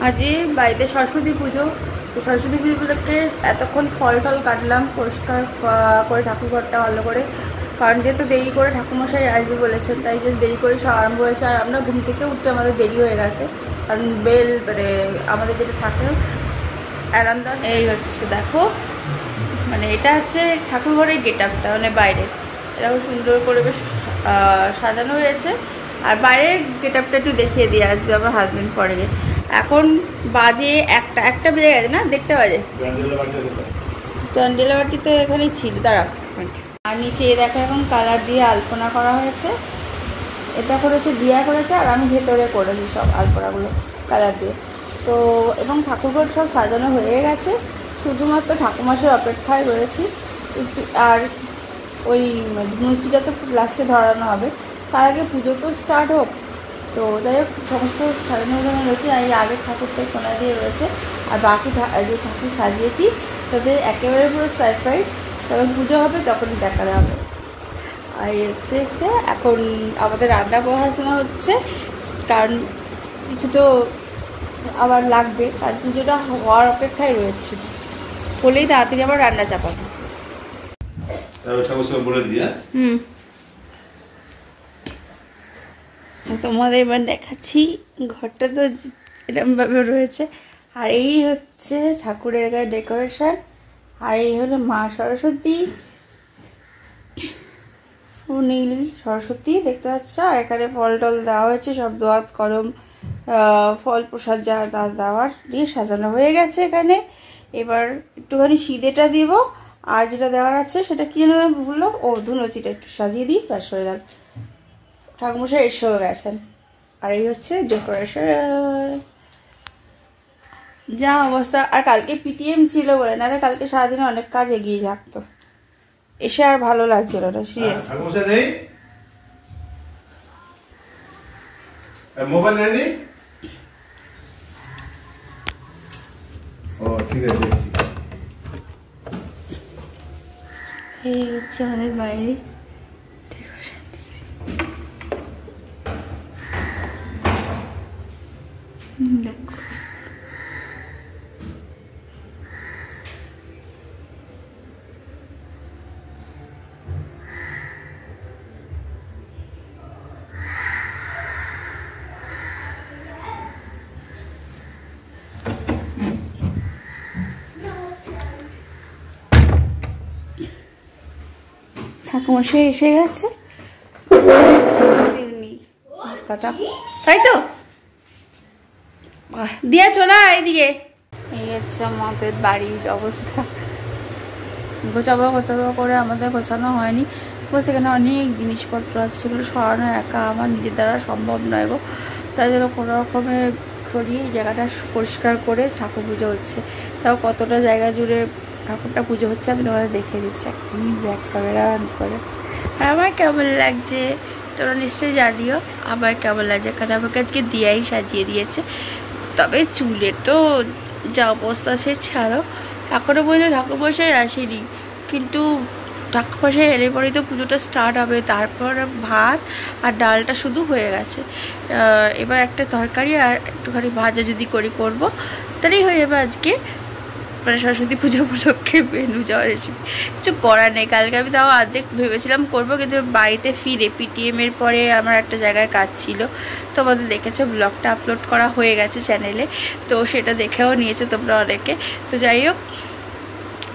আজ বাড়িতে সরস্বতী পুজো, তো সরস্বতী পুজো উপলক্ষে এতক্ষণ ফল টল কাটলাম, পরিষ্কার করে ঠাকুরঘরটা ভালো করে, কারণ যেহেতু দেরি করে ঠাকুরমশাই আসবে বলেছেন, তাই যে দেরি করে সব আরম্ভ হয়েছে। আর আমরা ঘুম থেকে উঠতে আমাদের দেরি হয়ে গেছে, কারণ বেল মানে আমাদের যেটা থাকে অ্যালার্মটা এই হচ্ছে দেখো, মানে এটা হচ্ছে ঠাকুরঘরের গেট আপটা, মানে বাইরে এরকম সুন্দর করে বেশ সাজানো হয়েছে। আর বাইরের গেট আপটা একটু দেখিয়ে দিয়ে আসবে আমার হাজবেন্ড পরে। এখন বাজে একটা বেজে গেছে না, 1:30 বাজে। ক্যান্ডেলা বাটি তো এখানেই ছিল, দাঁড়া। আর নিচে দেখো এখন কালার দিয়ে আলপনা করা হয়েছে, এটা করেছে দিয়া করেছে, আর আমি ভেতরে করেছি সব আলপনাগুলো কালার দিয়ে। তো এবং ঠাকুরঘর সব সাজানো হয়ে গেছে, শুধুমাত্র ঠাকুরমাসের অপেক্ষায় রয়েছি। আর ওই মিষ্টিটা তো লাস্টে ধরানো হবে, তার আগে পুজো তো স্টার্ট হোক। তো যাই হোক, সমস্ত সাজানো রয়েছে। আর এই আগের ঠাকুরটাই কোনা দিয়ে রয়েছে, আর বাকি যে ঠাকুর সাজিয়েছি তাদের একেবারে পুরো সারপ্রাইজ, যখন পুজো হবে তখনই দেখানো হবে। আর হচ্ছে এখন আমাদের রান্না বসানো হচ্ছে, কারণ কিছু তো আবার লাগবে, আর পুজোটা হওয়ার অপেক্ষায় রয়েছে, শুধু বলেই তাড়াতাড়ি আবার রান্না চাপাবো। তোমাদের এবার দেখাচ্ছি ঘরটা তো এরকমভাবে রয়েছে। আর এই হচ্ছে ঠাকুরের গায়ে ডেকোরেশন, আর এই হলো মা সরস্বতী ও নীল সরস্বতী দেখতে পাচ্ছ। আর এখানে ফল টল দেওয়া হয়েছে, সব দোয়াত কলম ফল প্রসাদ যা দেওয়ার দিয়ে সাজানো হয়ে গেছে এখানে। এবার একটুখানি সিঁদেটা দিব, আর যেটা দেওয়ার আছে সেটা কি যেন ভুললো, ও ধুনুচিটা একটু সাজিয়ে দিই, ব্যাস হয়ে গেল। ঠাকুরমশাই এসে হয়ে গেছেন। আর এই হচ্ছে ডেকোরেশন, যা অবস্থা। আর কালকে পিটিএম ছিল বলে, নাহলে কালকে সারাদিনে অনেক কাজ এগিয়ে থাকতো, এসে আর ভালো লাগছিল না। সিরিয়াস মোবাইল নেই। ও ঠিক আছে, এই হচ্ছে আমাদের বাইরে। দেখো ঠাকুমশাই এসে গেছে, কথা তাই তো দিয়া চলা এইদিকে। এই হচ্ছে আমাদের বাড়ির অবস্থা, গোছাবো করে আমাদের গোছানো হয়নি। সেখানে অনেক জিনিসপত্র আছে, সেগুলো সরানো একা আমার নিজের দ্বারা সম্ভব নয় গো। তাই জন্য কোনো রকমে সরিয়ে এই জায়গাটা পরিষ্কার করে ঠাকুর পুজো হচ্ছে। তাও কতটা জায়গা জুড়ে ঠাকুরটা পুজো হচ্ছে আমি তোমাদের দেখিয়ে দিচ্ছি এখনই ব্যাক ক্যামেরা অন করে। আর আমার কেমন লাগছে তোরা নিশ্চয়ই জানিও আমার কেমন লাগছে, কারণ আমাকে আজকে দিয়াই সাজিয়ে দিয়েছে। তবে চুলের তো যা অবস্থা সে ছাড়ো, এখনও পর্যন্ত ঠাকুরমশাই আসেনি, কিন্তু ঠাকুরমশাই এলে পরেই তো পুজোটা স্টার্ট হবে। তারপর ভাত আর ডালটা শুধু হয়ে গেছে, এবার একটা তরকারি আর একটুখানি ভাজা যদি করবো তাহলেই হয়ে যাবে আজকে মানে সরস্বতী পুজো উপলক্ষে মেনু যাওয়ার রেসিপি। কিছু করার নেই, কালকে আমি তাও অর্ধেক ভেবেছিলাম করবো, কিন্তু বাড়িতে ফিরে পিটিএমের পরে আমার একটা জায়গায় কাজ ছিল, তোমাদের দেখেছো ব্লগটা আপলোড করা হয়ে গেছে চ্যানেলে, তো সেটা দেখেও নিয়েছো তোমরা অনেকে। তো যাই হোক,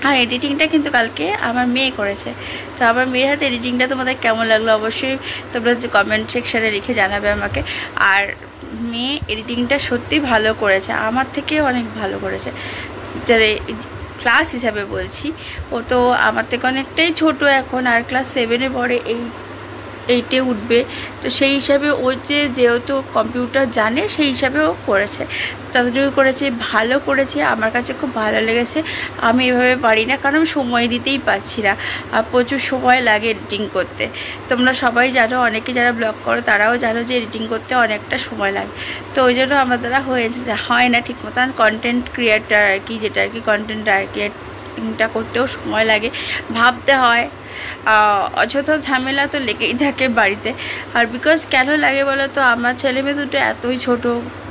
আর এডিটিংটা কিন্তু কালকে আমার মেয়ে করেছে। তো আমার মেয়ের হাতে এডিটিংটা তোমাদের কেমন লাগলো অবশ্যই তোমরা যে কমেন্ট সেকশানে লিখে জানাবে আমাকে। আর মেয়ে এডিটিংটা সত্যি ভালো করেছে, আমার থেকেও অনেক ভালো করেছে, যারা ক্লাস হিসাবে বলছি। ও তো আমার থেকে অনেকটাই ছোটো এখন, আর ক্লাস 7-এ পড়ে, 8-এ উঠবে। তো সেই হিসাবে ও যেহেতু কম্পিউটার জানে, সেই হিসাবে ও করেছে, যতটুকু করেছে ভালো করেছে, আমার কাছে খুব ভালো লেগেছে। আমি এভাবে পারি না, কারণ আমি সময় দিতেই পারছি না, আর প্রচুর সময় লাগে এডিটিং করতে। তোমরা সবাই জানো, অনেকে যারা ব্লগ করো তারাও জানো যে এডিটিং করতে অনেকটা সময় লাগে। তো ওই জন্য আমার দ্বারা হয় না ঠিক মতন। কন্টেন্ট ক্রিয়েটার আর কি, যেটা আর কি কন্টেন্ট প্যাকিংটা করতেও সময় লাগে, ভাবতে হয়, অযথা ঝামেলা তো লেগেই থাকে বাড়িতে। আর বিকজ কেন লাগে বলো তো, আমার ছেলে মেয়ে দুটো এতই ছোট,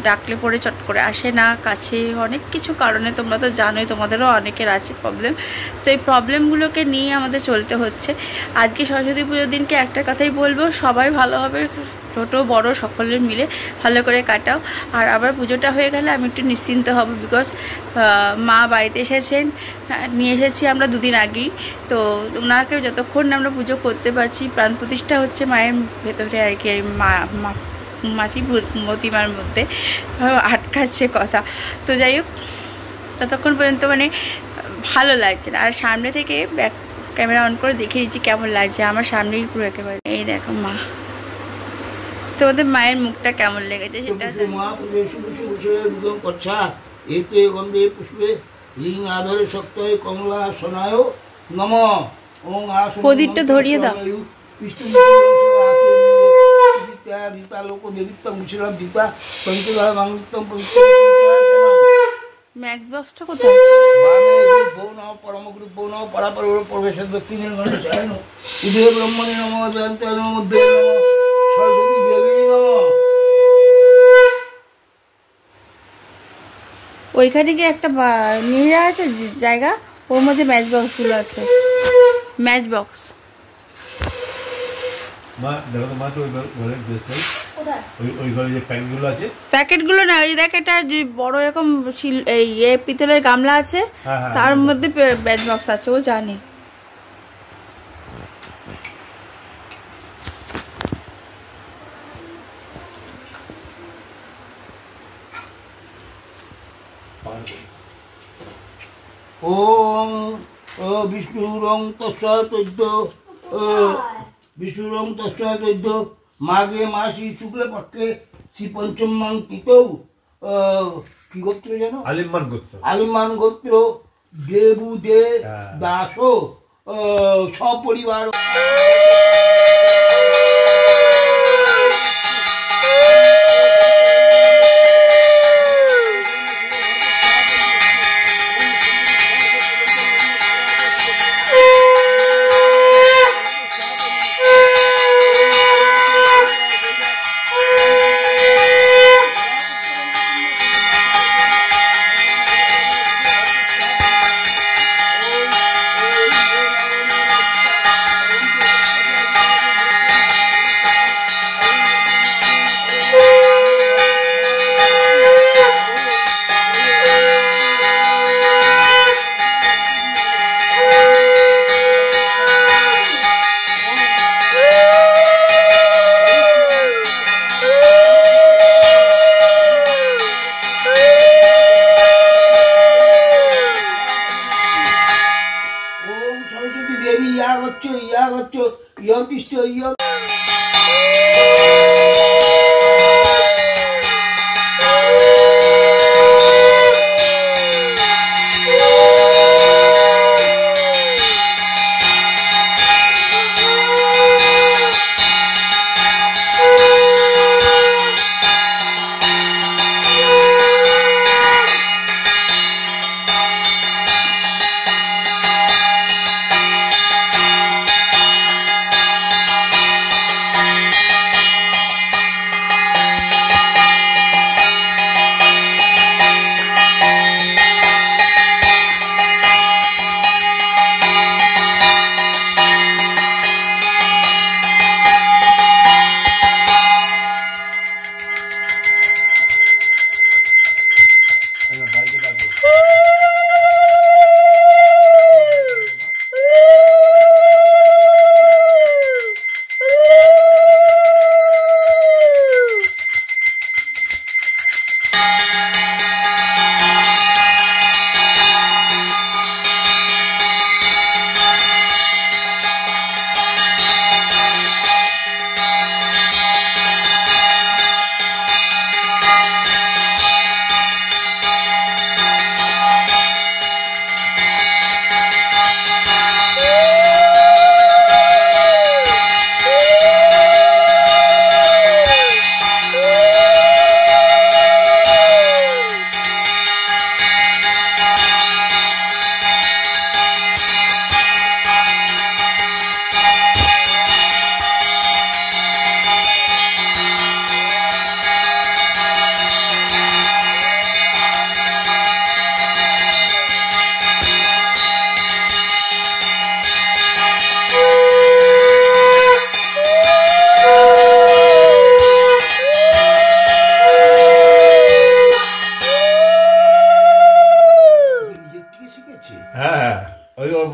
ডাকলে পরে চট করে আসে না কাছে, অনেক কিছু কারণে, তোমরা তো জানোই, তোমাদেরও অনেকের আছে প্রবলেম। তো এই প্রবলেমগুলোকে নিয়ে আমাদের চলতে হচ্ছে। আজকে সরস্বতী পুজোর দিনকে একটা কথাই বলবো, সবাই ভালোভাবে ছোট বড় সকলের মিলে ভালো করে কাটাও। আর আবার পুজোটা হয়ে গেলে আমি একটু নিশ্চিন্ত হব, বিকজ মা বাড়িতে এসেছেন, নিয়ে এসেছি আমরা দুদিন আগেই। তো ওনাকে যতক্ষণ না আমরা পুজো করতে পারছি, প্রাণ প্রতিষ্ঠা হচ্ছে মায়ের ভেতরে আর কি, মাটি মতিমার মধ্যে আটকাচ্ছে কথা। তো যাই হোক, ততক্ষণ পর্যন্ত মানে ভালো লাগছে না। আর সামনে থেকে ব্যাক ক্যামেরা অন করে দেখে দিচ্ছি কেমন লাগছে, আমার সামনেই পুরো একেবারে। এই দেখো মা, তোমাদের মায়ের মুখটা কেমন লেগেছে সেটা। এতে গন্ধে পুষ্পে লিং আধারে সপ্তাহে কমলা সোনায় নম। ওং আসন প্রদীপটা ধরিয়ে দাও। দীপা লোক দীপ্তা মুছিলাম দীপা পঞ্চদা মাঙ্গিতম ম্যাক্স বক্সটা কোথায়? বৌ নম পরমগুরু বৌ নম পরাপর প্রবেশের দক্ষিণে গণেশ উদয় ব্রহ্মণে নম জয়ন্ত নম দেব নম সরস্বতী দেবী নম। ওইখানে কি একটা নিয়ে যাওয়া আছে জায়গা, ওর মধ্যে ম্যাচ বক্সগুলো আছে, ম্যাচ বক্স। মা দেখো তো, মা তো ওই ঘরে যে প্যাকেটগুলো আছে, প্যাকেটগুলো না, ওই দেখ একটা বড় এরকম পিতলের গামলা আছে, তার মধ্যে ম্যাচ বক্স আছে, ও জানে। ওম বিষ্ণুরং তস্যাতৈদ্য বিষ্ণুরং তস্যাতৈদ্য মাঘে মাসি শুক্ল পক্ষে শ্রী পঞ্চমাং তিতৌ কি গোত্র যেন? আলিমান গোত্র। আলিমান গোত্র দেবু দে দাস সপরিবার।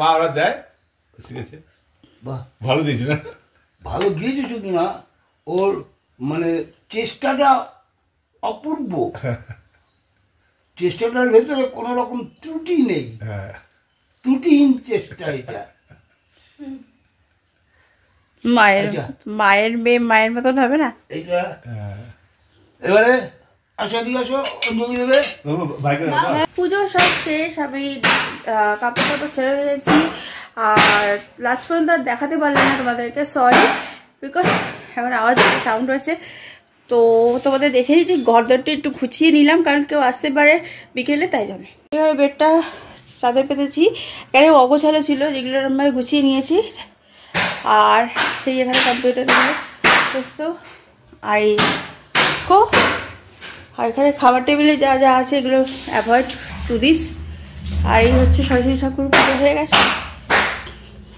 মা ওরা দেয় ঠিক আছে বাহ, ভালো দিয়েছি না ভালো দিয়েছিস কিনা, ওর মানে চেষ্টাটা অপূর্ব, চেষ্টাটার ভেতরে কোনো রকম ত্রুটি নেই, হ্যাঁ ত্রুটিহীন চেষ্টা এটা। মায়ের আচ্ছা। মায়ের মেয়ে মায়ের মতন হবে না। এইটা হ্যাঁ এবারে আসো, দিকে আসো, অঞ্জলি দেবে। বাইকে পুজো সব শেষ, আমি কাপড় টাপড় ছেড়ে দিয়েছি। আর লাস্ট পর্যন্ত আর দেখাতে পারলাম না তোমাদেরকে, সরি, বিকজ এখন আওয়াজ সাউন্ড হয়েছে। তো তোমাদের দেখে নিচ্ছি, ঘর দরটা একটু খুঁচিয়ে নিলাম, কারণ কেউ আসতে পারে বিকেলে, তাই জন্য এভাবে বেডটা চাদর পেতেছি। এখানে অগোছালো ছিল, যেগুলো আমি গুছিয়ে নিয়েছি। আর সেই এখানে কম্পিউটার ব্যস্ত, আর এই আর এখানে খাবার টেবিলে যা যা আছে এগুলো অ্যাভয়েড টু দিস। আর এই হচ্ছে সরস্বতী ঠাকুর পুজো হয়ে গেছে,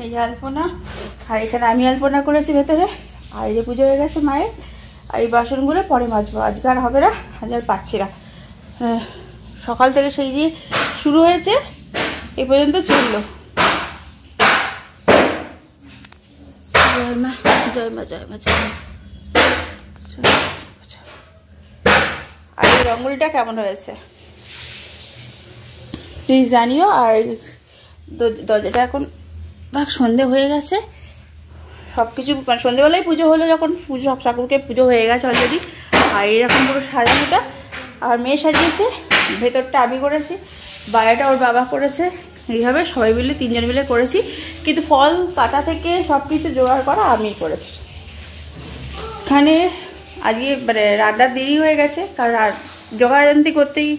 এই যে আলপনা, আর এখানে আমি আলপনা করেছি ভেতরে। আর এই যে পুজো হয়ে গেছে মায়ের। আর এই বাসনগুলো পরে মাজবো, আজকে আর হবে না, আজ আর পাচ্ছি না। সকাল থেকে সেই যে শুরু হয়েছে এ পর্যন্ত চললো। জয় মা, জয় মা, জয় মা, জয় মা। আর এই রঙ্গোলিটা কেমন হয়েছে প্লিজ জানিও। আর দরজাটা এখন দেখ সন্ধে হয়ে গেছে, সব কিছু মানে সন্ধেবেলায় পুজো হলো, যখন পুজো সব ঠাকুরকে পুজো হয়ে গেছে অলরেডি। আর এরকম পুরো সাজানোটা আর মেয়ে সাজিয়েছে, ভেতরটা আমি করেছি, বাইরেটা ওর বাবা করেছে। এইভাবে সবাই মিলে তিনজন মিলে করেছি, কিন্তু ফল কাটা থেকে সব কিছু জোগাড় করা আমিই করেছি। এখানে আজকে মানে রান্নার দেরি হয়ে গেছে, কারণ জোগাড়যন্ত্রী করতেই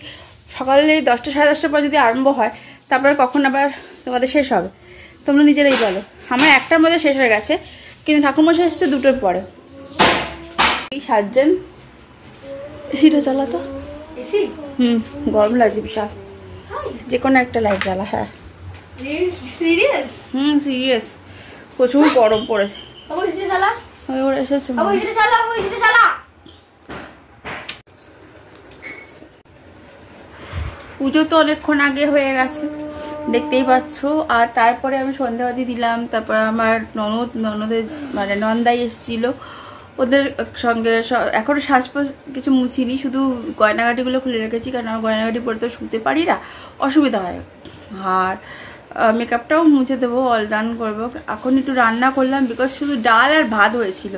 সকালে 10টা সাড়ে 10টার পর যদি আরম্ভ হয়, তারপরে কখন আবার তোমাদের শেষ হবে তোমরা নিজেরাই বলো। আমার 1টার মধ্যে শেষ হয়ে গেছে, কিন্তু ঠাকুরমশাই এসছে 2টোর পরে। এই 7জন এসিটা চালাতো, এসি গরম লাগছে বিশাল, যে কোনো একটা লাইট জ্বালা। হ্যাঁ সিরিয়াস? সিরিয়াস, প্রচুর গরম পড়েছে। বাবু এসিটা চালা, ওরা এসেছে, বাবু এসিটা চালা, বাবু এসিটা চালা। পুজো তো অনেকক্ষণ আগে হয়ে গেছে দেখতেই পাচ্ছ। আর তারপরে আমি সন্ধ্যাবাতি দিলাম, তারপরে আমার ননদের মানে নন্দাই এসেছিল, ওদের সঙ্গে এখনো সাজপাশ কিছু মুছিনি, শুধু গয়নাগাটিগুলো খুলে রেখেছি, কারণ আমার গয়নাগাটি পরে তো শুতে পারি না, অসুবিধা হয়। আর মেকআপটাও মুছে দেবো, অল ডান করবো। এখন একটু রান্না করলাম, বিকজ শুধু ডাল আর ভাত হয়েছিল,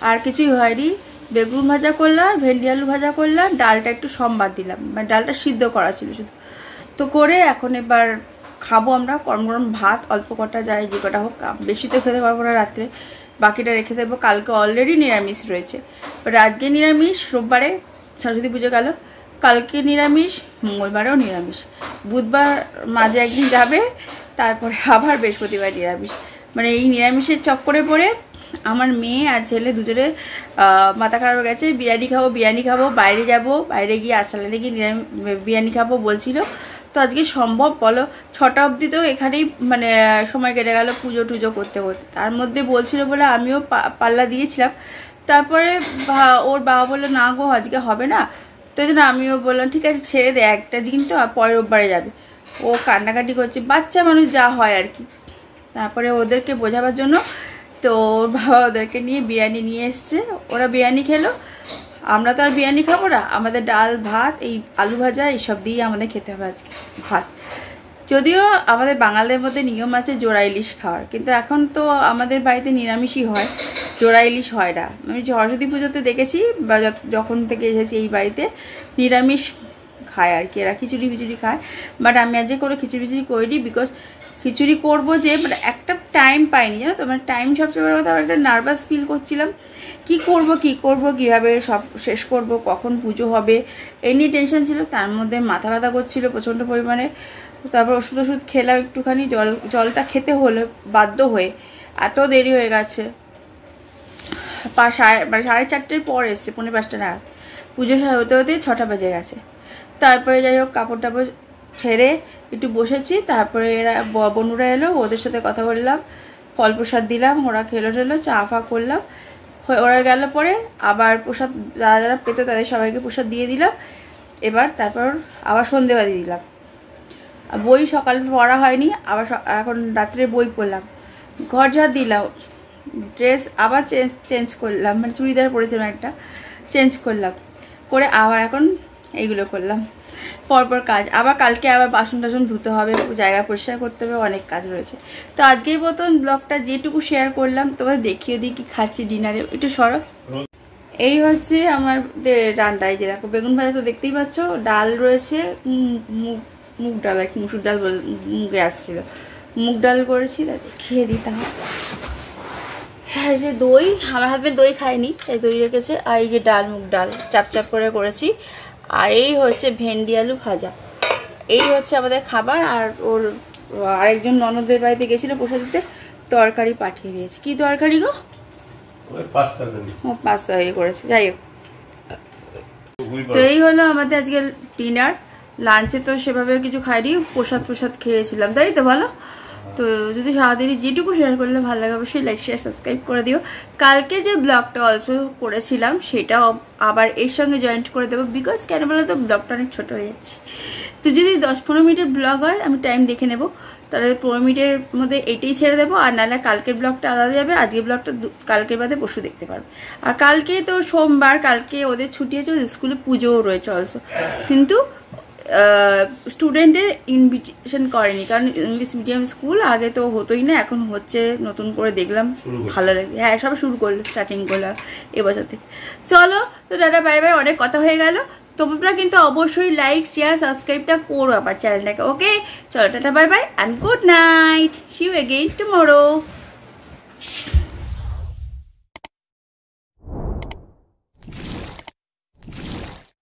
আর কিছুই হয়নি। বেগুন ভাজা করলাম, ভেন্ডি আলু ভাজা করলাম, ডালটা একটু সম্বাদ দিলাম, মানে ডালটা সিদ্ধ করা ছিল শুধু। তো করে এখন এবার খাবো আমরা গরম গরম ভাত, অল্প কটা যায় যে কটা হোক, বেশি তো খেতে পারবো না রাত্রে, বাকিটা রেখে দেবো। কালকে অলরেডি নিরামিষ রয়েছে, বাট আজকে নিরামিষ, রোববারে সরস্বতী পুজো গেল, কালকে নিরামিষ, মঙ্গলবারেও নিরামিষ, বুধবার মাঝে একদিন যাবে, তারপরে আবার বৃহস্পতিবার নিরামিষ। মানে এই নিরামিষের চক্করে পড়ে আমার মেয়ে আর ছেলে দুজনে মাথা খারাপ হয়ে গেছে। বিরিয়ানি খাবো, বিরিয়ানি খাবো, বাইরে যাব, বাইরে গিয়ে আসালে গিয়ে বিরিয়ানি খাবো বলছিল। তো আজকে সম্ভব বলো? 6টা অবধি তো এখানেই মানে সময় কেটে গেল পুজো টুজো করতে করতে। তার মধ্যে বলছিল বলে আমিও পাল্লা দিয়েছিলাম। তারপরে ওর বাবা বললো না গো আজকে হবে না, তো এই জন্য আমিও বললাম ঠিক আছে ছেড়ে দে, একটা দিন তো, পরের রোববারে যাবে। ও কান্নাকাটি করছে, বাচ্চা মানুষ যা হয় আর কি। তারপরে ওদেরকে বোঝাবার জন্য তো ওর বাবা ওদেরকে নিয়ে বিরিয়ানি নিয়ে এসছে, ওরা বিরিয়ানি খেলো। আমরা তো আর বিরিয়ানি খাবো না, আমাদের ডাল ভাত এই আলু ভাজা এইসব দিয়ে আমাদের খেতে হবে আজকে ভাত। যদিও আমাদের বাঙালিদের মধ্যে নিয়ম আছে জোড়া ইলিশ খাওয়ার, কিন্তু এখন তো আমাদের বাড়িতে নিরামিষই হয়, জোড়া ইলিশ হয় না। আমি সরস্বতী পুজোতে দেখেছি বা যখন থেকে এসেছি এই বাড়িতে নিরামিষ খায় আর কি, এরা খিচুড়ি ফিচুড়ি খায়। বাট আমি আজকে করে খিচুড়ি ফিচুড়ি করিনি, বিকজ খিচুড়ি করবো যে মানে একটা টাইম পাইনি, জানো তো, মানে টাইম সবচেয়ে বড় কথা, একটা নার্ভাস ফিল করছিলাম, কি করব কিভাবে সব শেষ করব, কখন পুজো হবে, এই নিয়ে টেনশন ছিল। তার মধ্যে মাথা ব্যথা করছিল প্রচণ্ড পরিমাণে। তারপর ওষুধ খেলাম একটুখানি, জলটা খেতে হলো বাধ্য হয়ে, এত দেরি হয়ে গেছে। মানে 4:30 পর এসছে, 4:45 নাগাদ, পুজো হতে হতে 6টা বেজে গেছে। তারপরে যাই হোক কাপড় টাপড় ছেড়ে একটু বসেছি। তারপরে এরা বনুরা এলো, ওদের সাথে কথা বললাম, ফল প্রসাদ দিলাম, ওরা খেলো চা ফা করলাম। ওরা গেল পরে আবার প্রসাদ যারা যারা পেতো তাদের সবাইকে প্রসাদ দিয়ে দিলাম। তারপর আবার সন্ধেবাতি দিলাম। বই সকাল পড়া হয়নি, আবার এখন রাত্রে বই পড়লাম, ঘর ঝাড় দিলাম, ড্রেস আবার চেঞ্জ করলাম, মানে চুড়িদার পরেছিলাম একটা, চেঞ্জ করলাম, করে আবার এখন এইগুলো করলাম, পরপর কাজ। আবার কালকে আবার বাসন টাসন ধুতে হবে, জায়গা পরিষ্কার করতে হবে, অনেক কাজ রয়েছে। তো আজকেই মতন ব্লগটা যেটুকু শেয়ার করলাম তোমাদের দেখিয়ে দিই কি খাচ্ছি ডিনারে। একটু সরো। এই হচ্ছে আমাদের রান্নায়, যে দেখো বেগুন ভাজা তো দেখতেই পাচ্ছ, ডাল রয়েছে, মুগ ডাল, আর কি মুসুর ডাল মুগে আসছিল, মুগ ডাল করেছি, খেয়ে দিতাম। হ্যাঁ, এই যে দই, আমার হাজবেন্ড দই খায়নি তাই দই রেখেছে, আর এই যে ডাল, মুগ ডাল চাপ চাপ করে করেছি, আর এই হচ্ছে ভেন্ডি আলু ভাজা। এই হচ্ছে আমাদের খাবার। আর ওর আরেকজন ননদের বাড়িতে গেছিল প্রসাদ দিতে, তরকারি পাঠিয়ে দিয়েছে। কি তরকারি গো? পাস্তা ইয়ে করেছে। যাই হোক, তো এই হলো আমাদের আজকের ডিনার। লাঞ্চে তো সেভাবে কিছু খাইনি, প্রসাদ খেয়েছিলাম, তাই তো বলো? তো যদি সারাদিনই যেটুকু শেয়ার করলে ভালো লাগে অবশ্যই লাইক শেয়ার সাবস্ক্রাইব করে দিও। কালকে যে ব্লগটা অলসো করেছিলাম সেটাও আবার এর সঙ্গে জয়েন্ট করে দেবো, বিকজ কেন বলো তো ব্লগটা অনেক ছোটো হয়ে যাচ্ছে। তো যদি 10-15 মিনিটের ব্লগ হয়, আমি টাইম দেখে নেবো, তাহলে 15 মিনিটের মধ্যে এইটাই ছেড়ে দেবো, আর নাহলে কালকের ব্লগটা আলাদা যাবে, আজকের ব্লগটা কালকের বাদে পরশু দেখতে পারবে। আর কালকে তো সোমবার, কালকে ওদের ছুটি আছে, ওদের স্কুলে পুজোও রয়েছে অলসো, কিন্তু স্টুডেন্টের ইনভিটেশন করেনি, কারণ ইংলিশ মিডিয়াম স্কুল আগে তো হতোই না, এখন হচ্ছে নতুন করে, দেখলাম ভালো লাগে। হ্যাঁ, সব শুরু করলো, স্টার্টিং করলো এবছর থেকে। চলো তো টাটা বাই বাই, অনেক কথা হয়ে গেল। তোমরা কিন্তু অবশ্যই লাইক শেয়ার সাবস্ক্রাইবটা করো আবার চ্যানেলটাকে। ওকে, চলো tata bye bye and good night, see you again tomorrow.